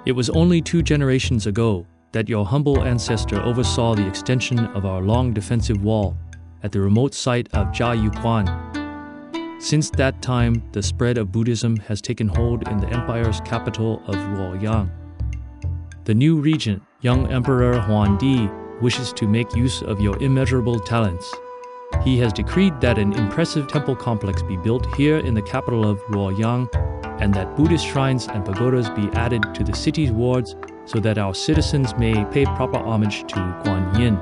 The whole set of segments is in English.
It was only 2 generations ago that your humble ancestor oversaw the extension of our long defensive wall at the remote site of Jiayuquan. Since that time, the spread of Buddhism has taken hold in the empire's capital of Luoyang. The new regent, young Emperor Huangdi, wishes to make use of your immeasurable talents. He has decreed that an impressive temple complex be built here in the capital of Luoyang, and that Buddhist shrines and pagodas be added to the city's wards so that our citizens may pay proper homage to Guan Yin,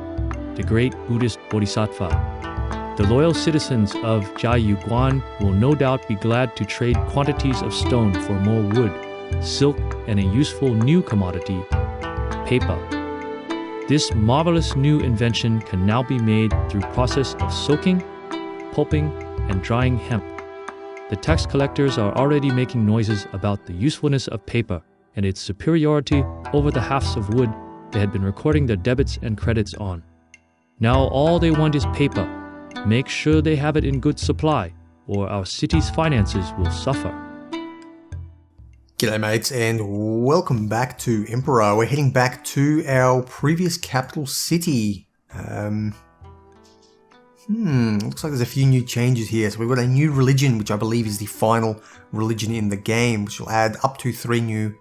the great Buddhist bodhisattva. The loyal citizens of Jiayuquan will no doubt be glad to trade quantities of stone for more wood, silk, and a useful new commodity, paper. This marvelous new invention can now be made through process of soaking, pulping, and drying hemp. The tax collectors are already making noises about the usefulness of paper and its superiority over the halves of wood they had been recording their debits and credits on. Now all they want is paper. Make sure they have it in good supply, or our city's finances will suffer. G'day mates, and welcome back to Emperor. We're heading back to our previous capital city. Looks like there's a few new changes here. So we've got a new religion, which I believe is the final religion in the game, which will add up to 3 new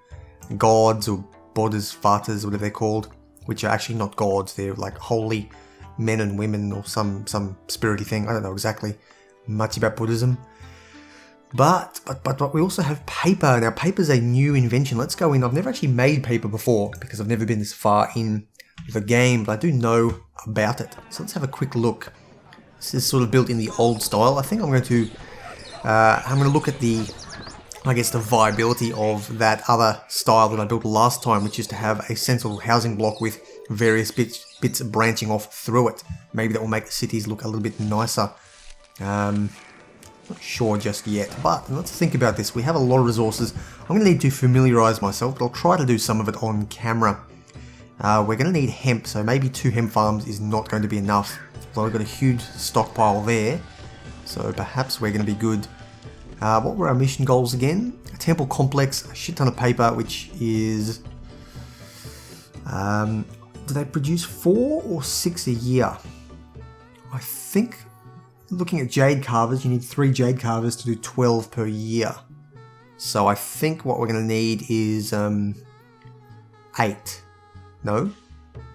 gods or bodhisattvas, whatever they're called, which are actually not gods. They're like holy men and women or some spirity thing. I don't know exactly much about Buddhism. But we also have paper. Now, paper's a new invention. Let's go in. I've never actually made paper before because I've never been this far in the game, but I do know about it. So let's have a quick look. This is sort of built in the old style. I think I'm going to look at the viability of that other style that I built last time, which is to have a central housing block with various bits branching off through it. Maybe that will make the cities look a little bit nicer. Not sure just yet, but let's think about this. We have a lot of resources. I'm going to need to familiarize myself, but I'll try to do some of it on camera. We're going to need hemp, so maybe 2 hemp farms is not going to be enough. Although I've got a huge stockpile there, so perhaps we're going to be good. What were our mission goals again? A temple complex, a shit ton of paper, which is... do they produce 4 or 6 a year? I think... Looking at jade carvers, you need 3 jade carvers to do 12 per year. So I think what we're going to need is 8. No?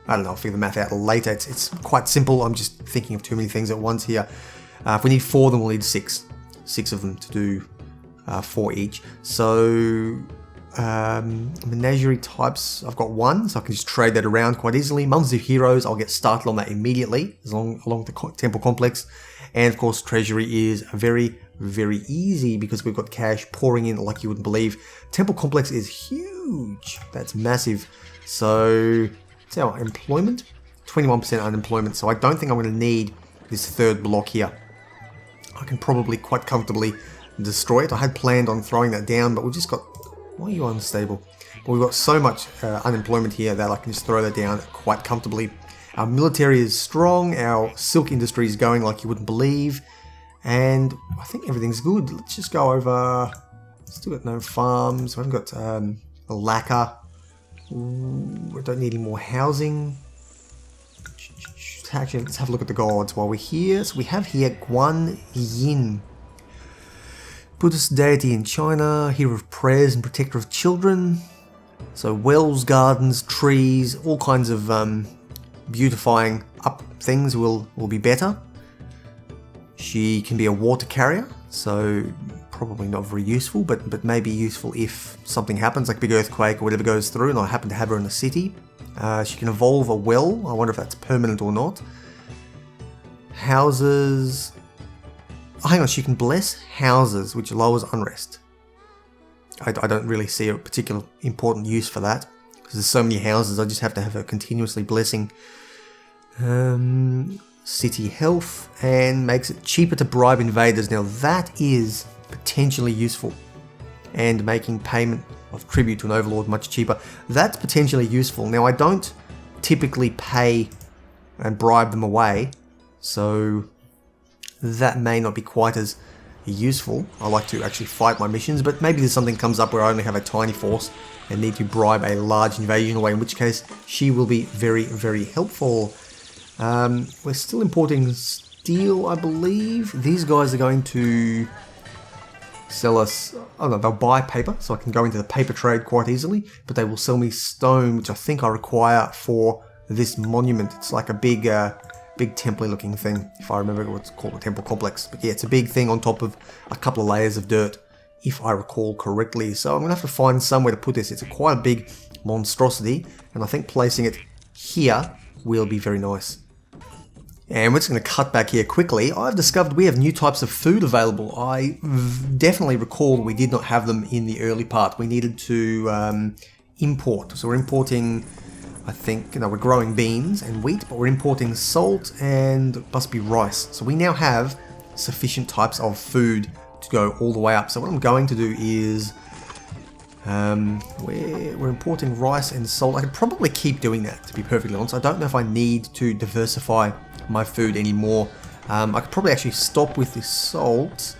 I don't know, I'll figure the math out later. It's quite simple. I'm just thinking of too many things at once here. If we need 4, then we'll need 6. 6 of them to do 4 each. So menagerie types, I've got 1, so I can just trade that around quite easily. Mums of Heroes, I'll get started on that immediately, along the temple complex. And of course, treasury is very, very easy because we've got cash pouring in like you wouldn't believe. Temple complex is huge. That's massive. So, what's our employment? 21% unemployment. So I don't think I'm going to need this 3rd block here. I can probably quite comfortably destroy it. I had planned on throwing that down, but we've just got... Why are you unstable? Well, we've got so much unemployment here that I can just throw that down quite comfortably. Our military is strong, our silk industry is going like you wouldn't believe, and I think everything's good. Let's just go over... Still got no farms, we haven't got a lacquer. We don't need any more housing. Actually, let's have a look at the gods while we're here. So we have here Guan Yin, Buddhist deity in China, hero of prayers and protector of children. So wells, gardens, trees, all kinds of beautifying up things will be better. She can be a water carrier, so probably not very useful, but maybe useful if something happens, like a big earthquake or whatever goes through, and I happen to have her in the city. She can evolve a well. I wonder if that's permanent or not. Houses. Oh, hang on, she can bless houses, which lowers unrest. I don't really see a particular important use for that, because there's so many houses, I just have to have her continuously blessing. City health, and makes it cheaper to bribe invaders. Now that is potentially useful, and making payment of tribute to an overlord much cheaper. That's potentially useful. Now I don't typically pay and bribe them away, so that may not be quite as useful. I like to actually fight my missions, but maybe there's something comes up where I only have a tiny force and need to bribe a large invasion away, in which case she will be very, very helpful. We're still importing steel, I believe. These guys are going to sell us, oh no, they'll buy paper, so I can go into the paper trade quite easily, but they will sell me stone, which I think I require for this monument. It's like a big temple looking thing, if I remember what's called, a temple complex. But yeah, it's a big thing on top of a couple of layers of dirt, if I recall correctly. So I'm going to have to find somewhere to put this. It's quite a big monstrosity, and I think placing it here will be very nice. And we're just going to cut back here quickly. I've discovered we have new types of food available. I definitely recall we did not have them in the early part. We needed to import. So we're importing, I think, we're growing beans and wheat, but we're importing salt and must be rice. So we now have sufficient types of food to go all the way up. So what I'm going to do is we're importing rice and salt. I could probably keep doing that, to be perfectly honest. I don't know if I need to diversify my food anymore. I could probably actually stop with the salt.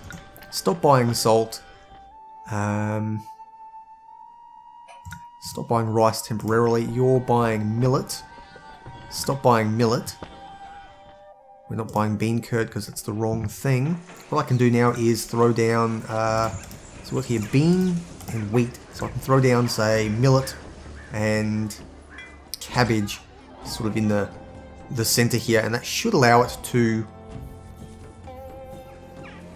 Stop buying salt. Stop buying rice temporarily. You're buying millet. Stop buying millet. We're not buying bean curd because it's the wrong thing. What I can do now is throw down, so look here, bean and wheat. So I can throw down, say, millet and cabbage sort of in the center here, and that should allow it to,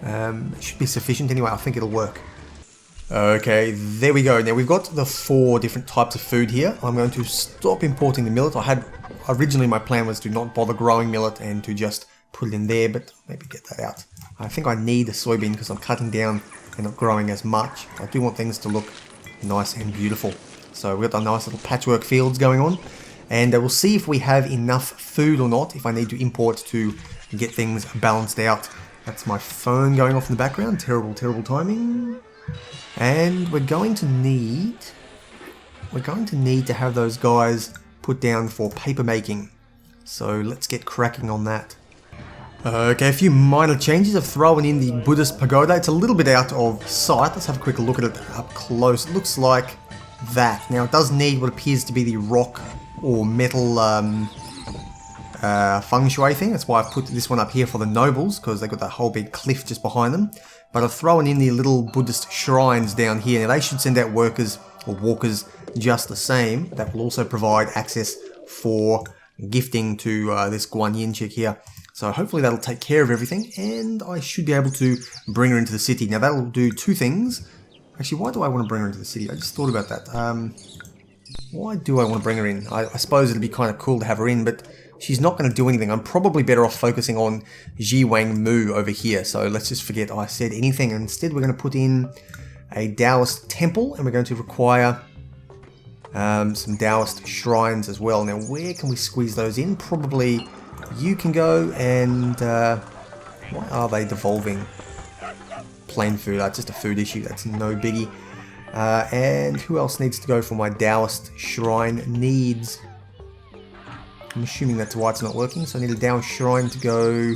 it should be sufficient anyway. I think it'll work. Okay, there we go. Now we've got the 4 different types of food here. I'm going to stop importing the millet. Originally my plan was to not bother growing millet and to just put it in there, but maybe get that out. I think I need a soybean because I'm cutting down and not growing as much. I do want things to look nice and beautiful. So we've got the nice little patchwork fields going on, and we'll see if we have enough food or not, if I need to import to get things balanced out. That's my phone going off in the background. Terrible, terrible timing. And we're going to need to have those guys put down for paper making. So let's get cracking on that. Okay, a few minor changes of throwing in the Buddhist pagoda. It's a little bit out of sight. Let's have a quick look at it up close. It looks like that. Now it does need what appears to be the rock or metal feng shui thing. That's why I've put this one up here for the nobles, because they've got that whole big cliff just behind them. But I've thrown in the little Buddhist shrines down here. Now they should send out workers or walkers just the same. That will also provide access for gifting to this Guan Yin chick here. So hopefully that'll take care of everything, and I should be able to bring her into the city. Now that'll do 2 things. Actually, why do I want to bring her into the city? I just thought about that. Why do I want to bring her in? I suppose it'd be kind of cool to have her in, but she's not going to do anything. I'm probably better off focusing on Jiwang Mu over here. So let's just forget I said anything. Instead, we're going to put in a Taoist temple, and we're going to require some Taoist shrines as well. Now, where can we squeeze those in? Probably you can go, and why are they devolving? Plain food. That's just a food issue. That's no biggie. And who else needs to go for my Taoist shrine needs? I'm assuming that's why it's not working, so I need a Taoist shrine to go...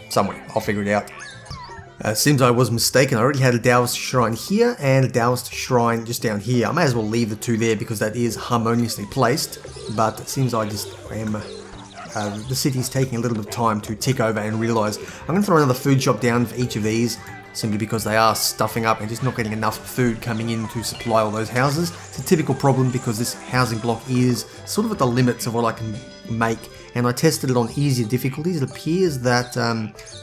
somewhere. I'll figure it out. Seems I was mistaken. I already had a Taoist shrine here and a Taoist shrine just down here. I may as well leave the 2 there because that is harmoniously placed, but it seems I just am... the city's taking a little bit of time to tick over and realise I'm going to throw another food shop down for each of these, simply because they are stuffing up and just not getting enough food coming in to supply all those houses. It's a typical problem because this housing block is sort of at the limits of what I can make, and I tested it on easier difficulties. It appears that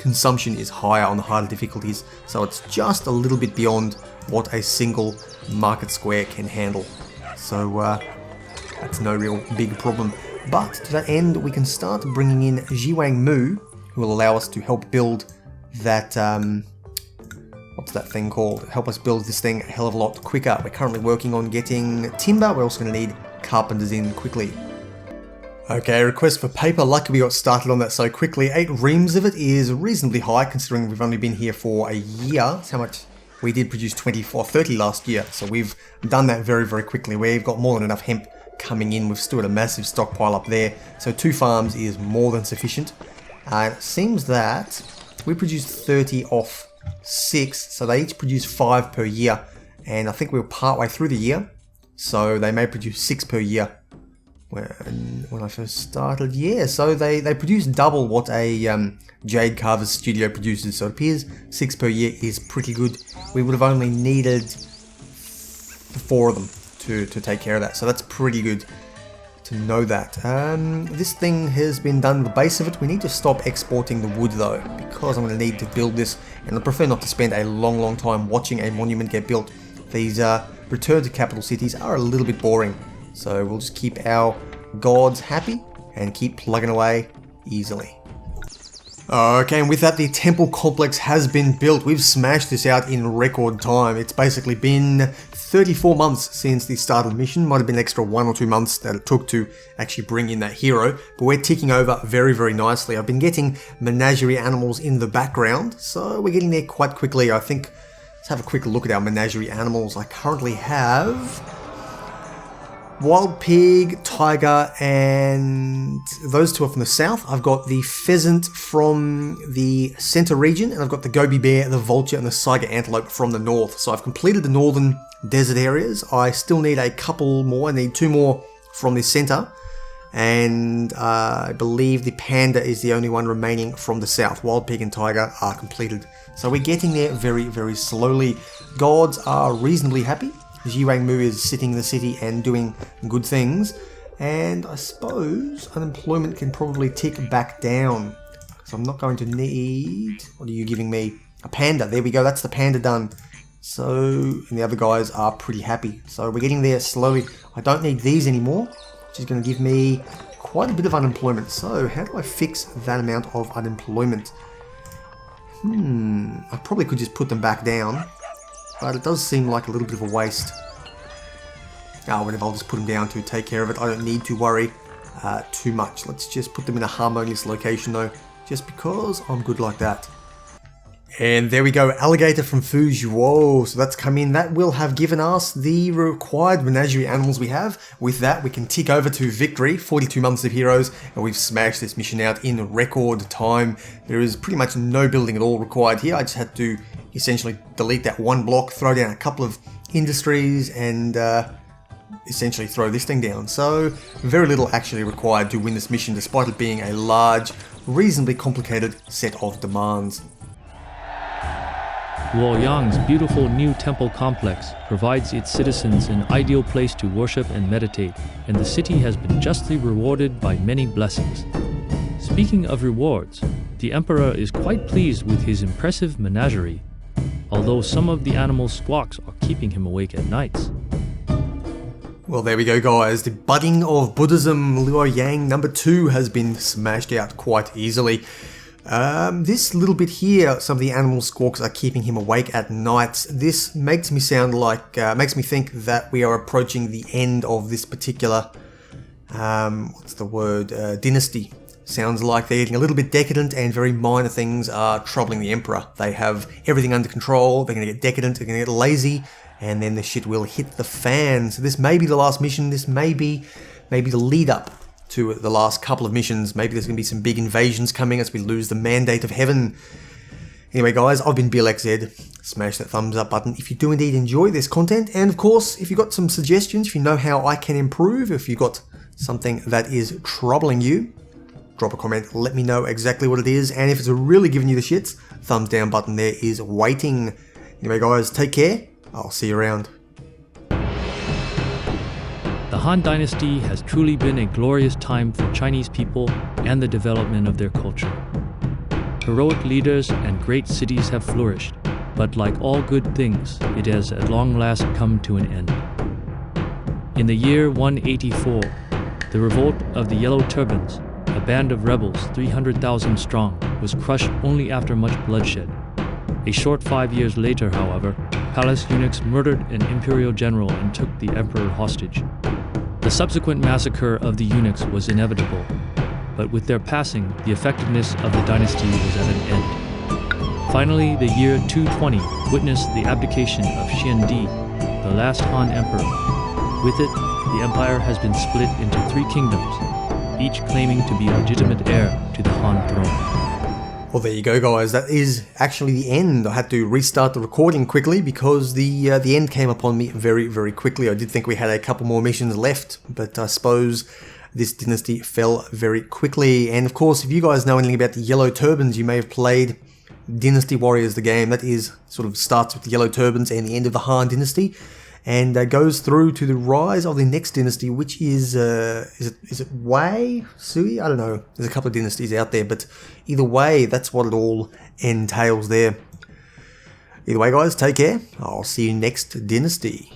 consumption is higher on the harder difficulties, so it's just a little bit beyond what a single market square can handle. So that's no real big problem. But to that end, we can start bringing in Jiwang Mu, who will allow us to help build that, what's that thing called? Help us build this thing a hell of a lot quicker. We're currently working on getting timber. We're also going to need carpenters in quickly. Okay, request for paper. Lucky we got started on that so quickly. 8 reams of it is reasonably high, considering we've only been here for a year. That's how much we did produce 30 last year. So we've done that very, very quickly. We've got more than enough hemp coming in. We've still got a massive stockpile up there. So 2 farms is more than sufficient. It seems that we produce 30 off 6, so they each produce 5 per year. And I think we're partway through the year, so they may produce 6 per year. When I first started, yeah, so they produce double what a Jade Carver's studio produces, so it appears 6 per year is pretty good. We would have only needed 4 of them to take care of that, so that's pretty good to know that. This thing has been done, the base of it. We need to stop exporting the wood though, because I'm going to need to build this, and I prefer not to spend a long time watching a monument get built. These return to capital cities are a little bit boring, so we'll just keep our gods happy and keep plugging away easily. Okay, and with that, the temple complex has been built. We've smashed this out in record time. It's basically been 34 months since the start of the mission. Might have been an extra 1 or 2 months that it took to actually bring in that hero, but we're ticking over very nicely. I've been getting menagerie animals in the background, so we're getting there quite quickly. I think, let's have a quick look at our menagerie animals. I currently have wild pig, tiger, and those 2 are from the south. I've got the pheasant from the center region, and I've got the goby bear, the vulture, and the saiga antelope from the north. So I've completed the northern desert areas. I still need a couple more. I need 2 more from the center, and I believe the panda is the only one remaining from the south. Wild pig and tiger are completed. So we're getting there very slowly. Gods are reasonably happy. Jiwang Mu is sitting in the city and doing good things, and I suppose unemployment can probably tick back down. So I'm not going to need... What are you giving me? A panda. There we go. That's the panda done. So, and the other guys are pretty happy. So we're getting there slowly. I don't need these anymore, which is going to give me quite a bit of unemployment. So how do I fix that amount of unemployment? I probably could just put them back down, but it does seem like a little bit of a waste. Whatever, I'll just put them down to take care of it. I don't need to worry too much. Let's just put them in a harmonious location though, just because I'm good like that. And there we go, alligator from Fuji. Whoa, so that's come in. That will have given us the required menagerie animals we have. With that, we can tick over to victory, 42 months of heroes, and we've smashed this mission out in record time. There is pretty much no building at all required here. I just had to essentially delete that 1 block, throw down a couple of industries, and essentially throw this thing down. So very little actually required to win this mission, despite it being a large, reasonably complicated set of demands. Luoyang's beautiful new temple complex provides its citizens an ideal place to worship and meditate, and the city has been justly rewarded by many blessings. Speaking of rewards, the emperor is quite pleased with his impressive menagerie, although some of the animals' squawks are keeping him awake at nights. Well, there we go, guys. The budding of Buddhism, Luoyang number 2, has been smashed out quite easily. This little bit here, some of the animal squawks are keeping him awake at nights. This makes me sound like, makes me think that we are approaching the end of this particular, dynasty. Sounds like they're getting a little bit decadent, and very minor things are troubling the emperor. They have everything under control, they're going to get decadent, they're going to get lazy, and then the shit will hit the fan. So this may be the last mission, this may be the lead up to the last couple of missions. Maybe there's going to be some big invasions coming as we lose the mandate of heaven. Anyway guys, I've been Blxz. Smash that thumbs up button if you do indeed enjoy this content, and of course if you've got some suggestions, if you know how I can improve, if you've got something that is troubling you, drop a comment, let me know exactly what it is, and if it's really giving you the shits, thumbs down button there is waiting. Anyway guys, take care, I'll see you around. The Han Dynasty has truly been a glorious time for Chinese people and the development of their culture. Heroic leaders and great cities have flourished, but like all good things, it has at long last come to an end. In the year 184, the revolt of the Yellow Turbans, a band of rebels 300,000 strong, was crushed only after much bloodshed. A short 5 years later, however, palace eunuchs murdered an imperial general and took the emperor hostage. The subsequent massacre of the eunuchs was inevitable, but with their passing, the effectiveness of the dynasty was at an end. Finally, the year 220 witnessed the abdication of Xiandi, the last Han emperor. With it, the empire has been split into 3 kingdoms: each claiming to be a legitimate heir to the Han throne. Well, there you go, guys. That is actually the end. I had to restart the recording quickly because the end came upon me very, very quickly. I did think we had a couple more missions left, but I suppose this dynasty fell very quickly. And of course, if you guys know anything about the Yellow Turbans, you may have played Dynasty Warriors, the game. That is sort of starts with the Yellow Turbans and the end of the Han Dynasty, and goes through to the rise of the next dynasty, which is it Wei? Sui? I don't know. There's a couple of dynasties out there, but either way, that's what it all entails there. Either way, guys, take care. I'll see you next dynasty.